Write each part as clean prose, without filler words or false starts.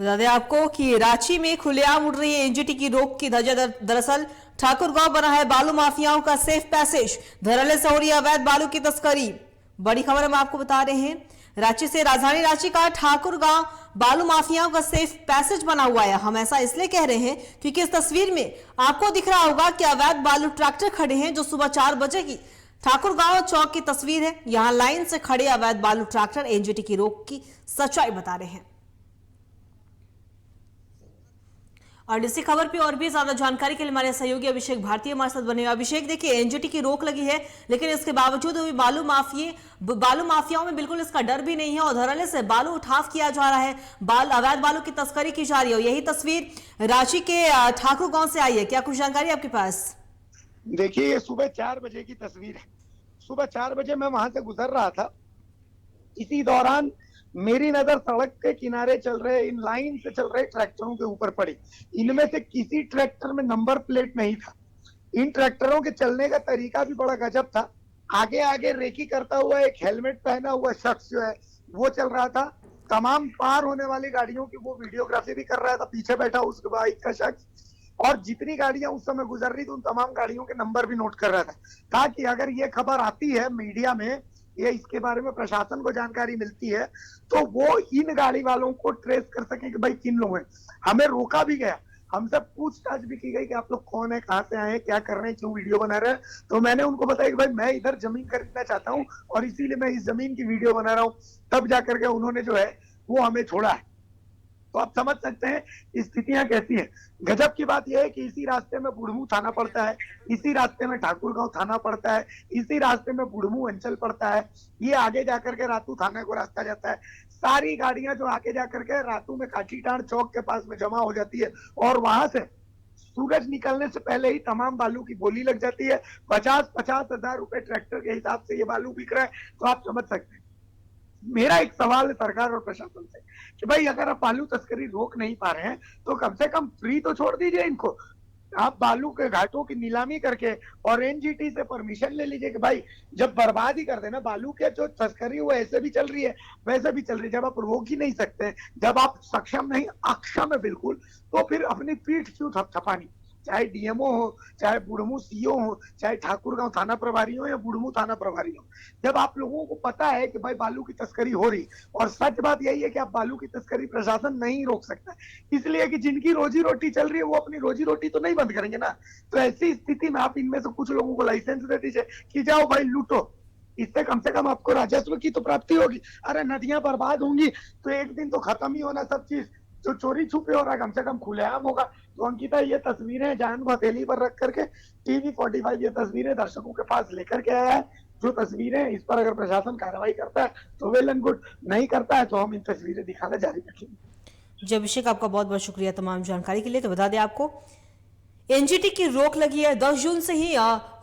बता दें आपको कि रांची में खुलेआम उड़ रही है एनजीटी की रोक की धज्जियां। दरअसल ठाकुरगांव बना है बालू माफियाओं का सेफ पैसेज। धड़ल्ले से हो रही है अवैध बालू की तस्करी। बड़ी खबर हम आपको बता रहे हैं, रांची से राजधानी रांची का ठाकुरगांव बालू माफियाओं का सेफ पैसेज बना हुआ है। हम ऐसा इसलिए कह रहे हैं क्योंकि इस तस्वीर में आपको दिख रहा होगा कि अवैध बालू ट्रैक्टर खड़े हैं, जो सुबह 4 बजे की ठाकुरगांव चौक की तस्वीर है। यहां लाइन से खड़े अवैध बालू ट्रैक्टर एनजीटी की रोक की सच्चाई बता रहे हैं। और इसी खबर पे और भी ज्यादा जानकारी के लिए हमारे सहयोगी अभिषेक भारतीय हमारे साथ बने हुए। अभिषेक, देखिए एनजीटी की रोक लगी है, लेकिन इसके बावजूद भी बालू माफियाओं में बिल्कुल इसका डर भी नहीं है और धड़ल्ले से बालू उठाव किया जा रहा है, अवैध बालू की तस्करी की जा रही है। यही तस्वीर रांची के ठाकुरगांव से आई है, क्या कुछ जानकारी आपके पास? देखिए, ये सुबह 4 बजे की तस्वीर है। सुबह 4 बजे मैं वहां से गुजर रहा था। इसी दौरान मेरी नजर सड़क के किनारे चल रहे इन लाइन से चल रहे ट्रैक्टरों के ऊपर पड़ी। इनमें से किसी ट्रैक्टर में नंबर प्लेट नहीं था। इन ट्रैक्टरों के चलने का तरीका भी बड़ा गजब था। आगे आगे रेकी करता हुआ एक हेलमेट पहना हुआ शख्स जो है वो चल रहा था। तमाम पार होने वाली गाड़ियों की वो वीडियोग्राफी भी कर रहा था। पीछे बैठा उस बाइक का शख्स, और जितनी गाड़ियां उस समय गुजर रही थी उन तमाम गाड़ियों के नंबर भी नोट कर रहा था, ताकि अगर ये खबर आती है मीडिया में, ये इसके बारे में प्रशासन को जानकारी मिलती है, तो वो इन गाड़ी वालों को ट्रेस कर सके कि भाई किन लोग हैं। हमें रोका भी गया, हमसे पूछताछ भी की गई कि आप लोग कौन है, कहाँ से आए हैं, क्या कर रहे हैं, क्यों वीडियो बना रहे हैं। तो मैंने उनको बताया कि भाई मैं इधर जमीन खरीदना चाहता हूँ और इसीलिए मैं इस जमीन की वीडियो बना रहा हूँ। तब जाकर के उन्होंने जो है वो हमें छोड़ा है। तो आप समझ सकते हैं स्थितियां कैसी हैं। गजब की बात यह है कि इसी रास्ते में बुढ़मू थाना पड़ता है, इसी रास्ते में ठाकुरगांव थाना पड़ता है, इसी रास्ते में बुढ़मू अंचल पड़ता है। ये आगे जाकर के रातू थाना को रास्ता जाता है। सारी गाड़ियां जो आगे जाकर के रातू में काठीटाण चौक के पास में जमा हो जाती है और वहां से सूरज निकलने से पहले ही तमाम बालू की बोली लग जाती है। 50-50 हजार रुपए ट्रैक्टर के हिसाब से ये बालू बिक रहा है। तो आप समझ सकते हैं। मेरा एक सवाल है सरकार और प्रशासन से कि भाई अगर आप बालू तस्करी रोक नहीं पा रहे हैं तो कम से कम फ्री तो छोड़ दीजिए इनको। आप बालू के घाटों की नीलामी करके और एनजीटी से परमिशन ले लीजिए कि भाई जब बर्बाद ही कर देना बालू के, जो तस्करी वो ऐसे भी चल रही है वैसे भी चल रही है। जब आप रोक ही नहीं सकते, जब आप सक्षम नहीं, अक्षम है बिल्कुल, तो फिर अपनी पीठ क्यों थपथपानी। चाहे डीएमओ हो, चाहे बुढ़मू सीओ हो, चाहे ठाकुरगांव थाना प्रभारी हो या बुढ़मू थाना प्रभारी हो, जब आप लोगों को पता है कि भाई बालू की तस्करी हो रही, और सच बात यही है कि आप बालू की तस्करी प्रशासन नहीं रोक सकता, इसलिए कि जिनकी रोजी रोटी चल रही है वो अपनी रोजी रोटी तो नहीं बंद करेंगे ना। तो ऐसी स्थिति में आप इनमें से कुछ लोगों को लाइसेंस दे दीजिए कि जाओ भाई लूटो, इससे कम से कम आपको राजस्व की तो प्राप्ति होगी। अरे नदियां बर्बाद होंगी तो एक दिन तो खत्म ही होना सब चीज। जो चोरी छुपे हो रहा है कम से कम खुलेआम होगा। तो अंकिता, ये तस्वीरें जान हथेली पर रख करके टीवी 45 ये तस्वीरें दर्शकों के पास लेकर के आया है। जो तस्वीरें इस पर अगर प्रशासन कार्रवाई करता है तो वेल एंड गुड, नहीं करता है तो हम इन तस्वीरें दिखाना जारी रखेंगे। जी अभिषेक, आपका बहुत बहुत शुक्रिया तमाम जानकारी के लिए। तो बता दें आपको एनजीटी की रोक लगी है, 10 जून से ही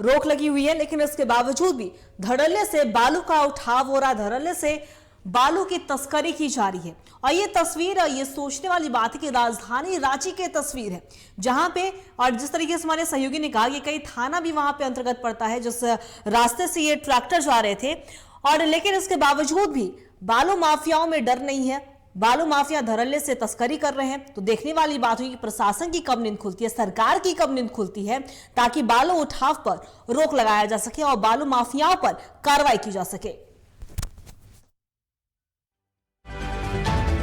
रोक लगी हुई है, लेकिन इसके बावजूद भी धड़ल्ले से बालू का उठाव हो रहा है, धड़ल्ले से बालू की तस्करी की जा रही है। और ये तस्वीर, ये सोचने वाली बात है कि राजधानी रांची की तस्वीर है, जहां पे, और जिस तरीके से हमारे सहयोगी ने कहा कि कई थाना भी वहां पे अंतर्गत पड़ता है, जिस रास्ते से ये ट्रैक्टर जा रहे थे, और लेकिन इसके बावजूद भी बालू माफियाओं में डर नहीं है। बालू माफिया धड़ल्ले से तस्करी कर रहे हैं। तो देखने वाली बात हुई कि प्रशासन की कब नींद खुलती है, सरकार की कब नींद खुलती है, ताकि बालू उठाव पर रोक लगाया जा सके और बालू माफियाओं पर कार्रवाई की जा सके।